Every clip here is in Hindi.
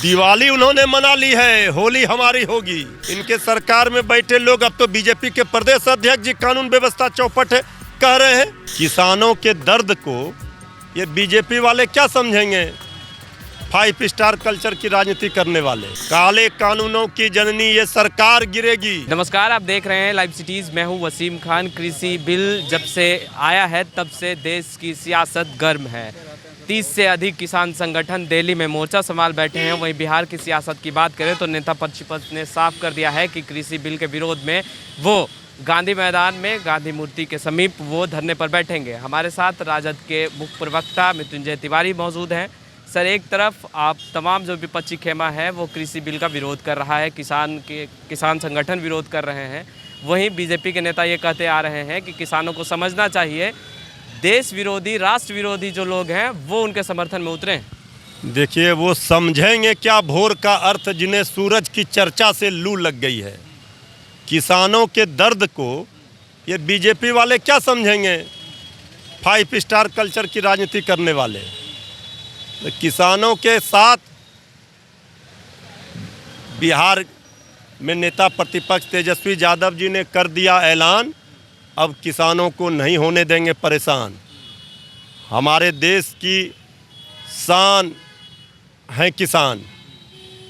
दिवाली उन्होंने मना ली है, होली हमारी होगी। इनके सरकार में बैठे लोग अब तो बीजेपी के प्रदेश अध्यक्ष जी कानून व्यवस्था चौपट है कह रहे हैं। किसानों के दर्द को ये बीजेपी वाले क्या समझेंगे? 5 स्टार कल्चर की राजनीति करने वाले। काले कानूनों की जननी ये सरकार गिरेगी। नमस्कार, आप देख रहे हैं लाइव सिटीज। मैं हूं वसीम खान। कृषि बिल जब से आया है तब से देश की सियासत गर्म है। 30 से अधिक किसान संगठन दिल्ली में मोर्चा संभाल बैठे हैं। वहीं बिहार की सियासत की बात करें तो नेता प्रतिपक्ष ने साफ कर दिया है कि कृषि बिल के विरोध में वो गांधी मैदान में गांधी मूर्ति के समीप वो धरने पर बैठेंगे। हमारे साथ राजद के मुख्य प्रवक्ता मृत्युंजय तिवारी मौजूद हैं। सर, एक तरफ आप तमाम जो विपक्षी खेमा है वो कृषि बिल का विरोध कर रहा है, किसान संगठन विरोध कर रहे हैं। वहीं बीजेपी के नेता ये कहते आ रहे हैं कि किसानों को समझना चाहिए, देश विरोधी राष्ट्र विरोधी जो लोग हैं वो उनके समर्थन में उतरे। देखिए, वो समझेंगे क्या भोर का अर्थ जिन्हें सूरज की चर्चा से लू लग गई है। किसानों के दर्द को ये बीजेपी वाले क्या समझेंगे? 5 स्टार कल्चर की राजनीति करने वाले। किसानों के साथ बिहार में नेता प्रतिपक्ष तेजस्वी यादव जी ने कर दिया ऐलान, अब किसानों को नहीं होने देंगे परेशान। हमारे देश की शान हैं किसान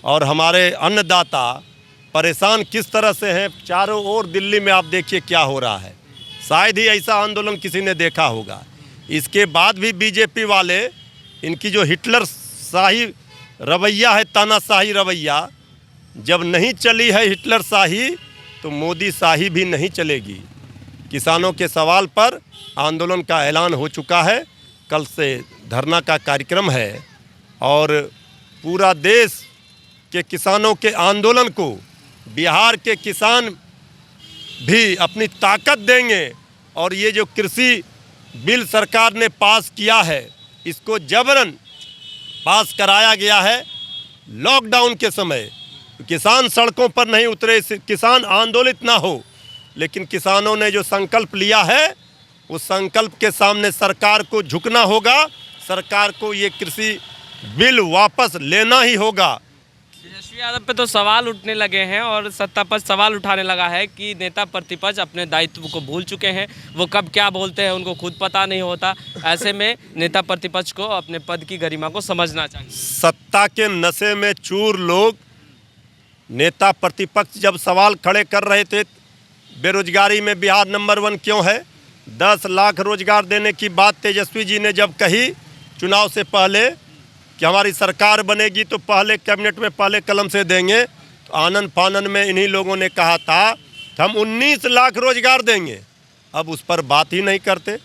और हमारे अन्नदाता परेशान किस तरह से हैं। चारों ओर दिल्ली में आप देखिए क्या हो रहा है। शायद ही ऐसा आंदोलन किसी ने देखा होगा। इसके बाद भी बीजेपी वाले, इनकी जो हिटलर शाही रवैया है, तानाशाही रवैया, जब नहीं चली है हिटलर शाही तो मोदी शाही भी नहीं चलेगी। किसानों के सवाल पर आंदोलन का ऐलान हो चुका है। कल से धरना का कार्यक्रम है और पूरा देश के किसानों के आंदोलन को बिहार के किसान भी अपनी ताकत देंगे। और ये जो कृषि बिल सरकार ने पास किया है, इसको जबरन पास कराया गया है लॉकडाउन के समय। किसान सड़कों पर नहीं उतरे, किसान आंदोलित ना हो, लेकिन किसानों ने जो संकल्प लिया है उस संकल्प के सामने सरकार को झुकना होगा। सरकार को ये कृषि बिल वापस लेना ही होगा। तेजस्वी यादव पे तो सवाल उठने लगे हैं और सत्ता पक्ष सवाल उठाने लगा है कि नेता प्रतिपक्ष अपने दायित्व को भूल चुके हैं। वो कब क्या बोलते हैं उनको खुद पता नहीं होता। ऐसे में नेता प्रतिपक्ष को अपने पद की गरिमा को समझना चाहिए। सत्ता के नशे में चूर लोग नेता प्रतिपक्ष जब सवाल खड़े कर रहे थे, बेरोजगारी में बिहार नंबर 1 क्यों है, 10 लाख रोजगार देने की बात तेजस्वी जी ने जब कही चुनाव से पहले कि हमारी सरकार बनेगी तो पहले कैबिनेट में पहले कलम से देंगे, तो आनंद फानन में इन्हीं लोगों ने कहा था हम 19 लाख रोजगार देंगे। अब उस पर बात ही नहीं करते।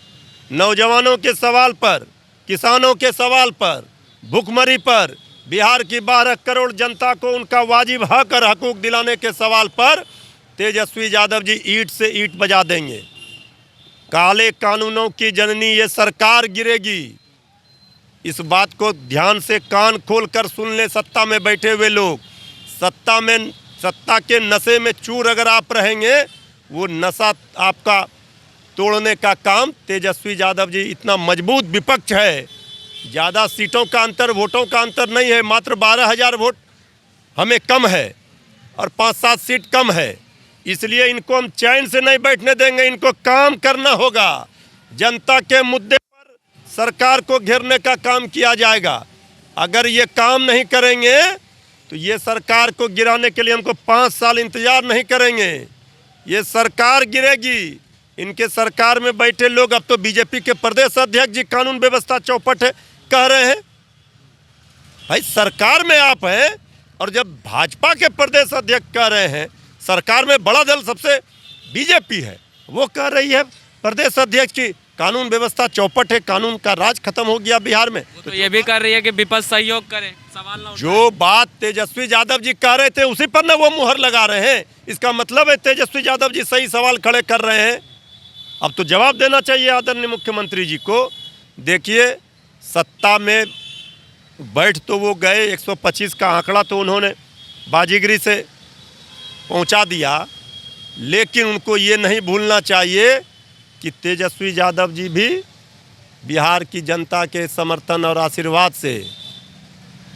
नौजवानों के सवाल पर, किसानों के सवाल पर, भुखमरी पर, बिहार की 12 करोड़ जनता को उनका वाजिब हक और हकूक दिलाने के सवाल पर तेजस्वी यादव जी ईंट से ईंट बजा देंगे। काले कानूनों की जननी ये सरकार गिरेगी। इस बात को ध्यान से कान खोल कर सुन ले सत्ता में बैठे हुए लोग। सत्ता के नशे में चूर अगर आप रहेंगे, वो नशा आपका तोड़ने का काम तेजस्वी यादव जी, इतना मजबूत विपक्ष है। ज़्यादा सीटों का अंतर, वोटों का अंतर नहीं है, मात्र 12,000 वोट हमें कम है और 5-7 सीट कम है। इसलिए इनको हम चैन से नहीं बैठने देंगे। इनको काम करना होगा। जनता के मुद्दे पर सरकार को घेरने का काम किया जाएगा। अगर ये काम नहीं करेंगे तो ये सरकार को गिराने के लिए हमको 5 साल इंतजार नहीं करेंगे। ये सरकार गिरेगी। इनके सरकार में बैठे लोग अब तो बीजेपी के प्रदेश अध्यक्ष जी कानून व्यवस्था चौपट है कह रहे हैं। भाई, सरकार में आप हैं और जब भाजपा के प्रदेश अध्यक्ष कह रहे हैं, सरकार में बड़ा दल सबसे बीजेपी है, वो कह रही है प्रदेश अध्यक्ष की कानून व्यवस्था चौपट है, कानून का राज खत्म हो गया बिहार में। तो ये भी कर रही है कि विपक्ष सहयोग करे, सवाल ना उठाए। जो बात तेजस्वी यादव जी कह रहे थे उसी पर ना वो मुहर लगा रहे हैं। इसका मतलब है तेजस्वी यादव जी सही सवाल खड़े कर रहे हैं। अब तो जवाब देना चाहिए आदरणीय मुख्यमंत्री जी को। देखिए, सत्ता में बैठ तो वो गए, 125 का आंकड़ा तो उन्होंने बाजीगरी से पहुंचा दिया, लेकिन उनको ये नहीं भूलना चाहिए कि तेजस्वी यादव जी भी बिहार की जनता के समर्थन और आशीर्वाद से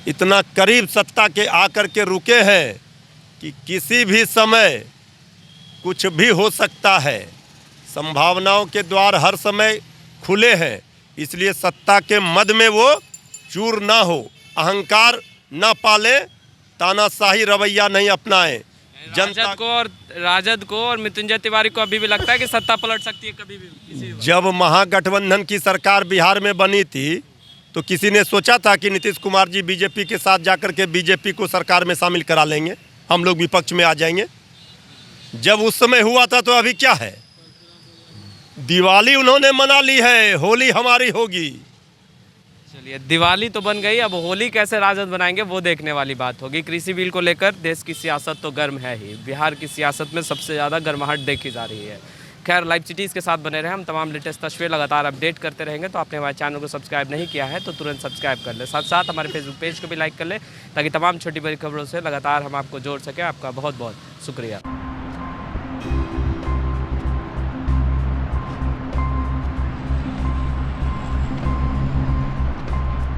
इतना करीब सत्ता के आकर के रुके हैं कि किसी भी समय कुछ भी हो सकता है। संभावनाओं के द्वार हर समय खुले हैं, इसलिए सत्ता के मद में वो चूर ना हो, अहंकार ना पाले, तानाशाही रवैया नहीं अपनाएं। राजद को और मृत्युंजय तिवारी को अभी भी लगता है कि सत्ता पलट सकती है कभी भी किसी भी। जब महागठबंधन की सरकार बिहार में बनी थी तो किसी ने सोचा था कि नीतीश कुमार जी बीजेपी के साथ जाकर के बीजेपी को सरकार में शामिल करा लेंगे, हम लोग विपक्ष में आ जाएंगे। जब उस समय हुआ था तो अभी क्या है, दिवाली उन्होंने मना ली है, होली हमारी होगी। चलिए, दिवाली तो बन गई, अब होली कैसे राजद बनाएंगे वो देखने वाली बात होगी। कृषि बिल को लेकर देश की सियासत तो गर्म है ही, बिहार की सियासत में सबसे ज़्यादा गर्माहट देखी जा रही है। खैर, लाइव सिटीज़ के साथ बने रहे, हम तमाम लेटेस्ट तस्वीरें लगातार अपडेट करते रहेंगे। तो आपने हमारे चैनल को सब्सक्राइब नहीं किया है तो तुरंत सब्सक्राइब कर ले, साथ साथ हमारे फेसबुक पेज को भी लाइक कर ले, ताकि तमाम छोटी बड़ी खबरों से लगातार हम आपको जोड़ सकें। आपका बहुत बहुत शुक्रिया।